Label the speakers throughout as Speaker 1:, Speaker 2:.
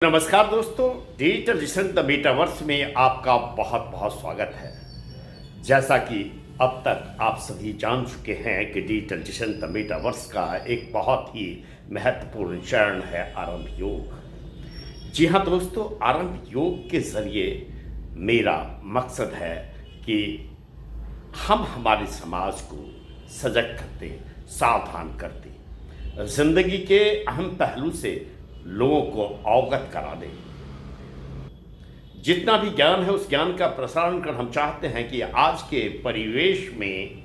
Speaker 1: नमस्कार दोस्तों, digital mission the metaverse में आपका बहुत बहुत स्वागत है। जैसा कि अब तक आप सभी जान चुके हैं कि डिजिटल मिशन द मेटावर्स का एक बहुत ही महत्वपूर्ण चरण है आरंभ योग। जी हाँ दोस्तों, आरंभ योग के ज़रिए मेरा मकसद है कि हम हमारे समाज को सजग करते, सावधान करते, ज़िंदगी के अहम पहलू से लोगों को अवगत करा दें। जितना भी ज्ञान है उस ज्ञान का प्रसारण कर हम चाहते हैं कि आज के परिवेश में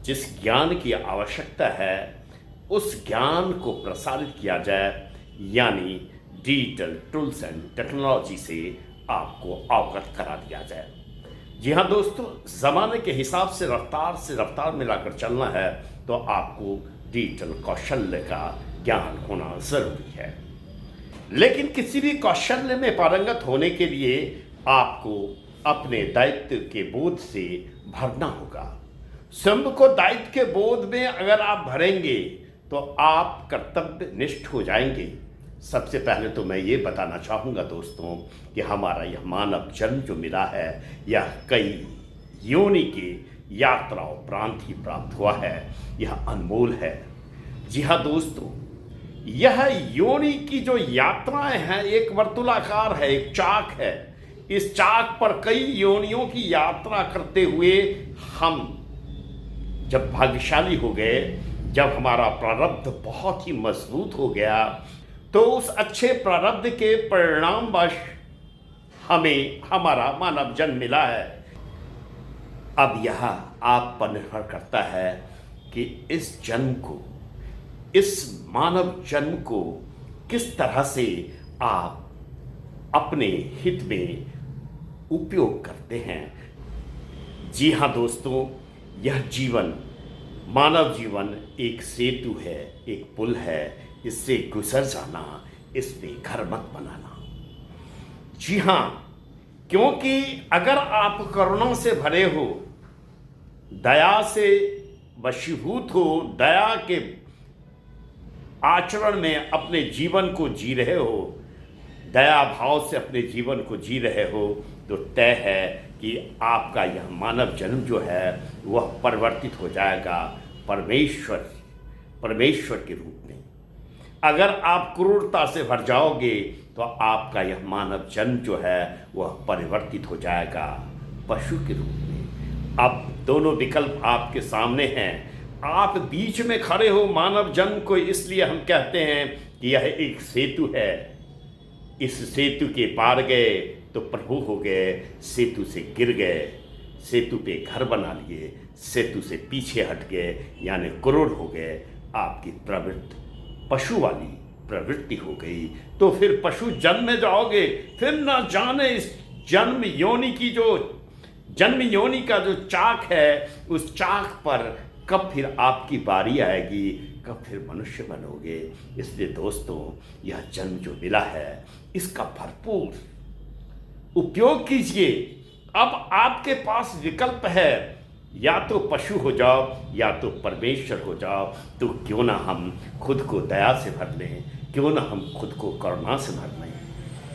Speaker 1: जिस ज्ञान की आवश्यकता है उस ज्ञान को प्रसारित किया जाए, यानी डिजिटल टूल्स एंड टेक्नोलॉजी से आपको अवगत करा दिया जाए। जी हाँ दोस्तों, ज़माने के हिसाब से रफ्तार मिलाकर चलना है तो आपको डिजिटल कौशल्य का ज्ञान होना जरूरी है। लेकिन किसी भी कौशल्य में पारंगत होने के लिए आपको अपने दायित्व के बोध से भरना होगा। स्वयं को दायित्व के बोध में अगर आप भरेंगे तो आप कर्तव्य निष्ठ हो जाएंगे। सबसे पहले तो मैं ये बताना चाहूँगा दोस्तों कि हमारा यह मानव जन्म जो मिला है यह कई योनि के यात्रा उपरांत ही प्राप्त हुआ है। यह अनमोल है। जी हाँ दोस्तों, यह योनि की जो यात्राएं हैं एक वर्तुलाकार है, एक चाक है। इस चाक पर कई योनियों की यात्रा करते हुए हम जब भाग्यशाली हो गए, जब हमारा प्रारब्ध बहुत ही मजबूत हो गया, तो उस अच्छे प्रारब्ध के परिणामवश हमें हमारा मानव जन्म मिला है। अब यह आप पर निर्भर करता है कि इस जन्म को, इस मानव जन्म को किस तरह से आप अपने हित में उपयोग करते हैं। जी हाँ दोस्तों, यह जीवन, मानव जीवन एक सेतु है, एक पुल है। इससे गुजर जाना, इस पे घर मत बनाना। जी हाँ, क्योंकि अगर आप करुणा से भरे हो, दया से वशीभूत हो, दया के आचरण में अपने जीवन को जी रहे हो, दया भाव से अपने जीवन को जी रहे हो, तो तय है कि आपका यह मानव जन्म जो है वह परिवर्तित हो जाएगा परमेश्वर के रूप में। अगर आप क्रूरता से भर जाओगे तो आपका यह मानव जन्म जो है वह परिवर्तित हो जाएगा पशु के रूप में। अब दोनों विकल्प आपके सामने हैं। आप बीच में खड़े हो। मानव जन्म को इसलिए हम कहते हैं कि यह एक सेतु है। इस सेतु के पार गए तो प्रभु हो गए, सेतु से गिर गए, सेतु पे घर बना लिए, सेतु से पीछे हट गए, यानी क्रूर हो गए, आपकी प्रवृत्ति पशु वाली प्रवृत्ति हो गई। तो फिर पशु जन्म में जाओगे, फिर ना जाने इस जन्म योनि का जो चाक है उस चाक पर कब फिर आपकी बारी आएगी, कब फिर मनुष्य बनोगे। इसलिए दोस्तों, यह जन्म जो मिला है इसका भरपूर उपयोग कीजिए। अब आपके पास विकल्प है, या तो पशु हो जाओ या तो परमेश्वर हो जाओ। तो क्यों ना हम खुद को दया से भर लें, क्यों ना हम खुद को करुणा से भर लें।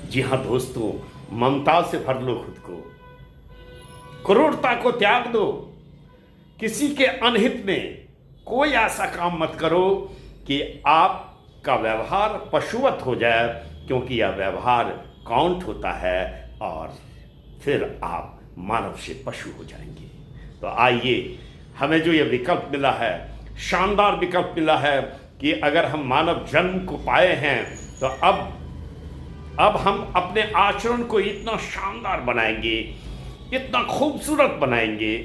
Speaker 1: जी हाँ दोस्तों, ममता से भर लो खुद को, क्रूरता को त्याग दो। किसी के अनहित में कोई ऐसा काम मत करो कि आपका व्यवहार पशुवत हो जाए, क्योंकि यह व्यवहार काउंट होता है और फिर आप मानव से पशु हो जाएंगे। तो आइए, हमें जो यह विकल्प मिला है, शानदार विकल्प मिला है कि अगर हम मानव जन्म को पाए हैं तो अब हम अपने आचरण को इतना शानदार बनाएंगे, इतना खूबसूरत बनाएंगे,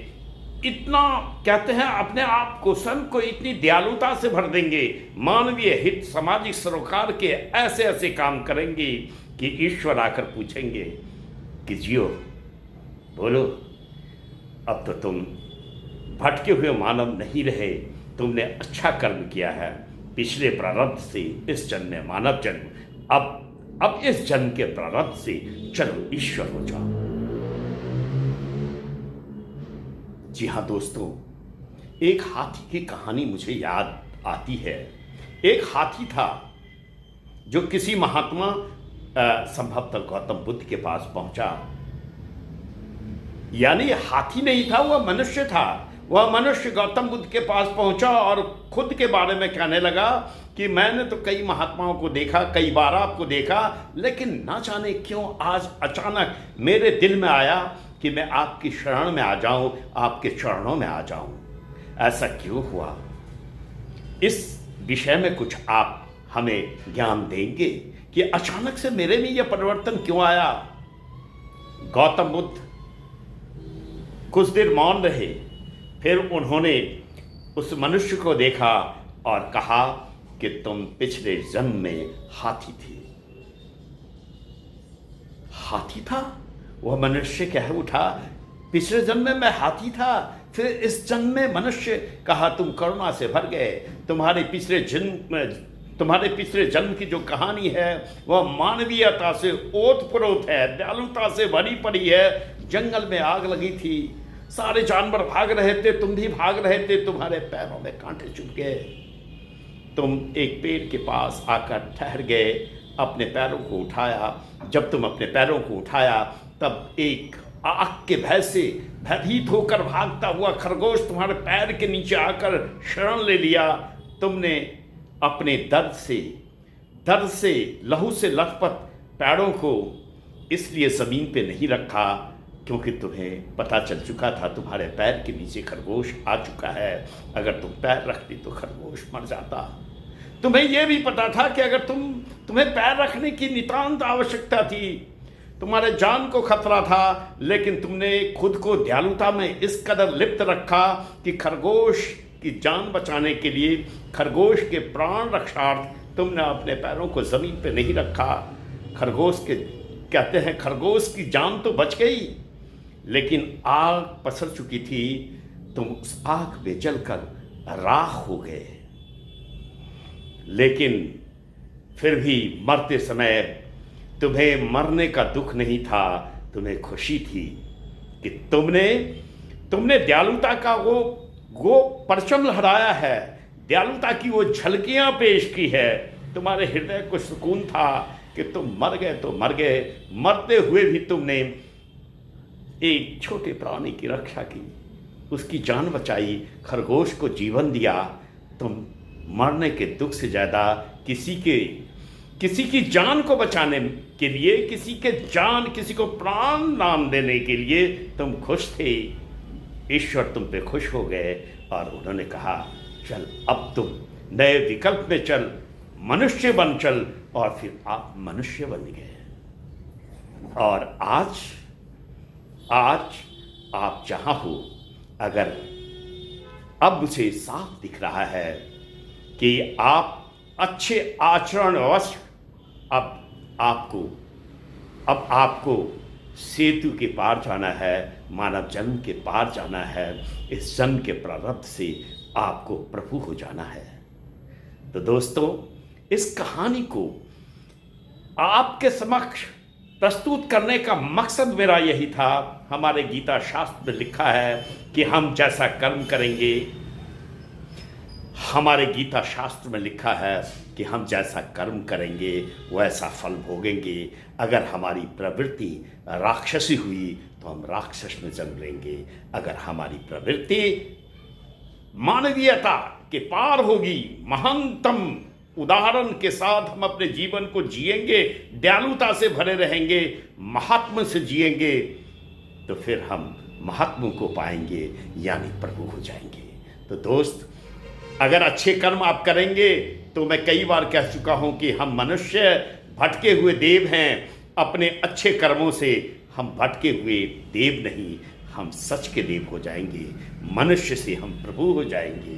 Speaker 1: इतना कहते हैं अपने आप को, स्वयं को इतनी दयालुता से भर देंगे, मानवीय हित, सामाजिक सरोकार के ऐसे ऐसे काम करेंगे कि ईश्वर आकर पूछेंगे कि जियो, बोलो, अब तो तुम भटके हुए मानव नहीं रहे, तुमने अच्छा कर्म किया है पिछले प्रारब्ध से इस जन्म में मानव जन्म, अब इस जन्म के प्रारब्ध से चलो ईश्वर हो जाओ। जी हाँ दोस्तों, एक हाथी की कहानी मुझे याद आती है। एक हाथी था जो किसी महात्मा संभवतः गौतम बुद्ध के पास पहुंचा। यानी हाथी नहीं था, वह मनुष्य था। वह मनुष्य गौतम बुद्ध के पास पहुंचा और खुद के बारे में कहने लगा कि मैंने तो कई महात्माओं को देखा, कई बार आपको देखा, लेकिन ना जाने क्यों आज अचानक मेरे दिल में आया कि मैं आपकी शरण में आ जाऊं, आपके चरणों में आ जाऊं। ऐसा क्यों हुआ? इस विषय में कुछ आप हमें ज्ञान देंगे कि अचानक से मेरे में यह परिवर्तन क्यों आया? गौतम बुद्ध कुछ देर मौन रहे, फिर उन्होंने उस मनुष्य को देखा और कहा कि तुम पिछले जन्म में हाथी थे। हाथी था? वह मनुष्य कह उठा, पिछले जन्म में मैं हाथी था, फिर इस जन्म में मनुष्य। कहा, तुम करुणा से भर गए। तुम्हारे पिछले जन्म की जो कहानी है वह मानवीयता से ओतप्रोत है, दयालुता से भरी पड़ी है। जंगल में आग लगी थी, सारे जानवर भाग रहे थे, तुम भी भाग रहे थे, तुम्हारे पैरों में कांटे चुभ गए। तुम एक पेड़ के पास आकर ठहर गए, अपने पैरों को उठाया। जब तुम अपने पैरों को उठाया तब एक आग के भय से भयभीत होकर भागता हुआ खरगोश तुम्हारे पैर के नीचे आकर शरण ले लिया। तुमने अपने दर्द से लहू से लथपथ पैरों को इसलिए ज़मीन पे नहीं रखा क्योंकि तुम्हें पता चल चुका था तुम्हारे पैर के नीचे खरगोश आ चुका है। अगर तुम पैर रखती तो खरगोश मर जाता। तुम्हें यह भी पता था कि अगर तुम्हें पैर रखने की नितांत आवश्यकता थी, तुम्हारे जान को खतरा था, लेकिन तुमने खुद को दयालुता में इस कदर लिप्त रखा कि खरगोश की जान बचाने के लिए, खरगोश के प्राण रक्षार्थ तुमने अपने पैरों को ज़मीन पे नहीं रखा। कहते हैं खरगोश की जान तो बच गई, लेकिन आग पसर चुकी थी। तुम उस आग में जलकर राख हो गए। लेकिन फिर भी मरते समय तुम्हें मरने का दुख नहीं था, तुम्हें खुशी थी कि तुमने दयालुता का वो परचम लहराया है, दयालुता की वो झलकियां पेश की है। तुम्हारे हृदय को सुकून था कि तुम मर गए तो मर गए, मरते हुए भी तुमने एक छोटे प्राणी की रक्षा की, उसकी जान बचाई, खरगोश को जीवन दिया। तुम मरने के दुख से ज़्यादा किसी की जान को बचाने के लिए, किसी को प्राण नाम देने के लिए तुम खुश थे। ईश्वर तुम पे खुश हो गए और उन्होंने कहा, चल अब तुम नए विकल्प में चल, मनुष्य बन चल। और फिर आप मनुष्य बन गए। और आज आप जहां हो, अगर अब मुझे साफ दिख रहा है कि आप अच्छे आचरणवश अब आपको सेतु के पार जाना है, मानव जन्म के पार जाना है। इस जन्म के प्रारब्ध से आपको प्रभु हो जाना है। तो दोस्तों, इस कहानी को आपके समक्ष प्रस्तुत करने का मकसद मेरा यही था। हमारे गीता शास्त्र में लिखा है कि हम जैसा कर्म करेंगे, हमारे गीता शास्त्र में लिखा है कि हम जैसा कर्म करेंगे वैसा फल भोगेंगे। अगर हमारी प्रवृत्ति राक्षसी हुई तो हम राक्षस में जन्म लेंगे। अगर हमारी प्रवृत्ति मानवीयता के पार होगी, महानतम उदाहरण के साथ हम अपने जीवन को जिएंगे, दयालुता से भरे रहेंगे, महात्मा से जिएंगे, तो फिर हम महात्मा को पाएंगे, यानी प्रभु हो जाएंगे। तो दोस्त, अगर अच्छे कर्म आप करेंगे तो मैं कई बार कह चुका हूं कि हम मनुष्य भटके हुए देव हैं। अपने अच्छे कर्मों से हम भटके हुए देव नहीं, हम सच के देव हो जाएंगे। मनुष्य से हम प्रभु हो जाएंगे,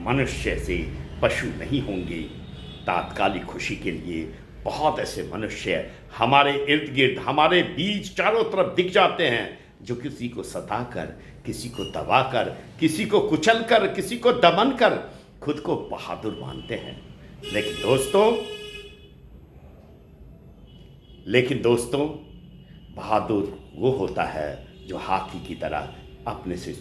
Speaker 1: मनुष्य से पशु नहीं होंगे। तात्कालिक खुशी के लिए बहुत ऐसे मनुष्य हमारे इर्द गिर्द, हमारे बीच चारों तरफ दिख जाते हैं, जो किसी को सताकर, किसी को दबाकर, किसी को कुचलकर, किसी को दमन कर खुद को बहादुर मानते हैं। लेकिन दोस्तों, बहादुर वो होता है जो हाथी की तरह अपने से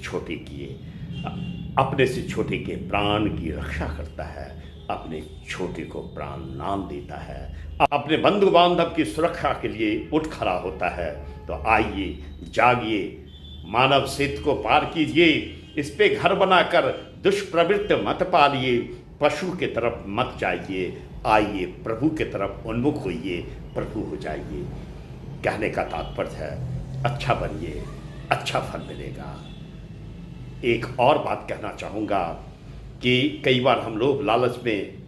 Speaker 1: छोटे के प्राण की रक्षा करता है, अपने छोटे को प्राण नाम देता है, अपने बंधु बांधव की सुरक्षा के लिए उठ खड़ा होता है। तो आइए, जागिए, मानव सेतु को पार कीजिए, इस पे घर बनाकर दुष्प्रवृत्ति मत पालिए, पशु के तरफ मत जाइए, आइए प्रभु के तरफ उन्मुख होइए, प्रभु हो जाइए। कहने का तात्पर्य है अच्छा बनिए, अच्छा फल मिलेगा। एक और बात कहना चाहूँगा कि कई बार हम लोग लालच में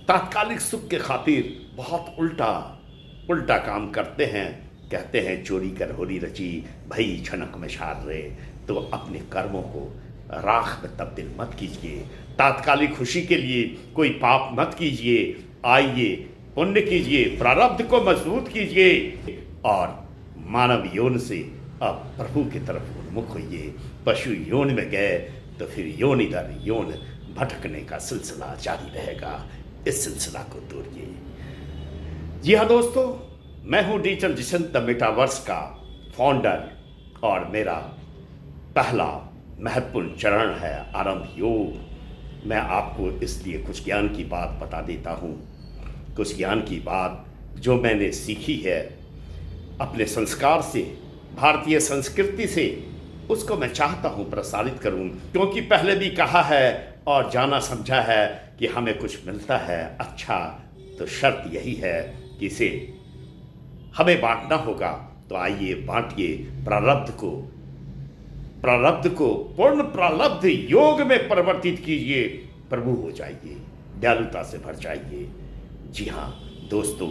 Speaker 1: तात्कालिक सुख के खातिर बहुत उल्टा काम करते हैं। कहते हैं चोरी कर होरी रची, भई छनक में शार रे। तो अपने कर्मों को राख में तब्दील मत कीजिए, तात्कालिक खुशी के लिए कोई पाप मत कीजिए। आइए, पुण्य कीजिए, प्रारब्ध को मजबूत कीजिए और मानव यौन से अब प्रभु की तरफ उन्मुख होइए। पशु यौन में गए तो फिर योनि दर यौन भटकने का सिलसिला जारी रहेगा। इस सिलसिला को तोड़िए। जी हाँ दोस्तों, मैं हूँ डिजिटल जिशन द मेटावर्स का फाउंडर और मेरा पहला महत्वपूर्ण चरण है आरंभ योग। मैं आपको इसलिए कुछ ज्ञान की बात बता देता हूँ, कुछ ज्ञान की बात जो मैंने सीखी है अपने संस्कार से, भारतीय संस्कृति से, उसको मैं चाहता हूँ प्रसारित करूँ। क्योंकि पहले भी कहा है और जाना समझा है कि हमें कुछ मिलता है अच्छा, तो शर्त यही है कि इसे हमें बांटना होगा। तो आइए बांटिए, प्रारब्ध को पूर्ण प्रारब्ध योग में परिवर्तित कीजिए, प्रभु हो जाइए, दयालुता से भर जाइए। जी हाँ दोस्तों,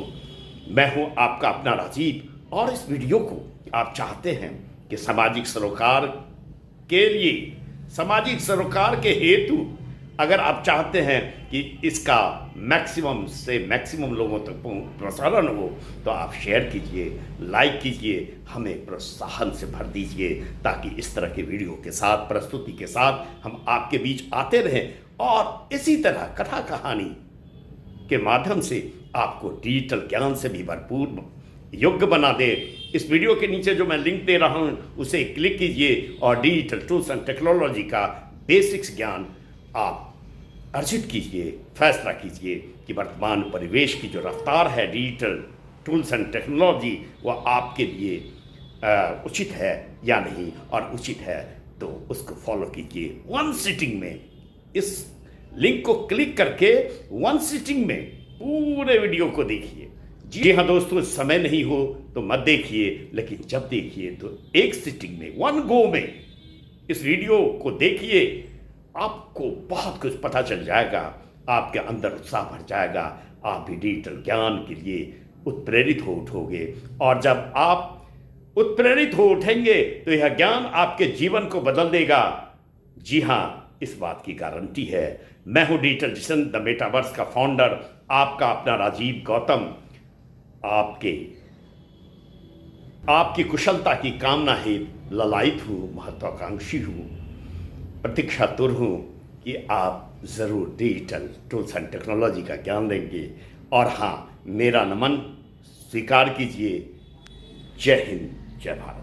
Speaker 1: मैं हूँ आपका अपना राजीव और इस वीडियो को आप चाहते हैं कि सामाजिक सरोकार के लिए, सामाजिक सरोकार के हेतु अगर आप चाहते हैं कि इसका मैक्सिमम से मैक्सिमम लोगों तक प्रसारण हो, तो आप शेयर कीजिए, लाइक कीजिए, हमें प्रोत्साहन से भर दीजिए, ताकि इस तरह के वीडियो के साथ, प्रस्तुति के साथ हम आपके बीच आते रहें और इसी तरह कथा कहानी के माध्यम से आपको डिजिटल ज्ञान से भी भरपूर योग्य बना दे। इस वीडियो के नीचे जो मैं लिंक दे रहा हूँ उसे क्लिक कीजिए और डिजिटल टूल्स एंड टेक्नोलॉजी का बेसिक्स ज्ञान आप अर्जित कीजिए। फैसला कीजिए कि वर्तमान परिवेश की जो रफ्तार है डिजिटल टूल्स एंड टेक्नोलॉजी, वह आपके लिए उचित है या नहीं, और उचित है तो उसको फॉलो कीजिए। वन सिटिंग में इस लिंक को क्लिक करके वन सिटिंग में पूरे वीडियो को देखिए। जी हाँ दोस्तों, समय नहीं हो तो मत देखिए, लेकिन जब देखिए तो एक सिटिंग में, वन गो में इस वीडियो को देखिए। आपको बहुत कुछ पता चल जाएगा, आपके अंदर उत्साह भर जाएगा, आप भी डिजिटल ज्ञान के लिए उत्प्रेरित हो उठोगे। और जब आप उत्प्रेरित हो उठेंगे तो यह ज्ञान आपके जीवन को बदल देगा। जी हाँ, इस बात की गारंटी है। मैं हूँ डिजिटल जिशन द मेटावर्स का फाउंडर, आपका अपना राजीव गौतम। आपकी कुशलता की कामना ही ललायित हूँ, महत्वाकांक्षी हूँ, प्रतीक्षातुर हूँ कि आप ज़रूर डिजिटल टूल्स एंड टेक्नोलॉजी का ज्ञान लेंगे। और हाँ, मेरा नमन स्वीकार कीजिए। जय हिंद, जय भारत।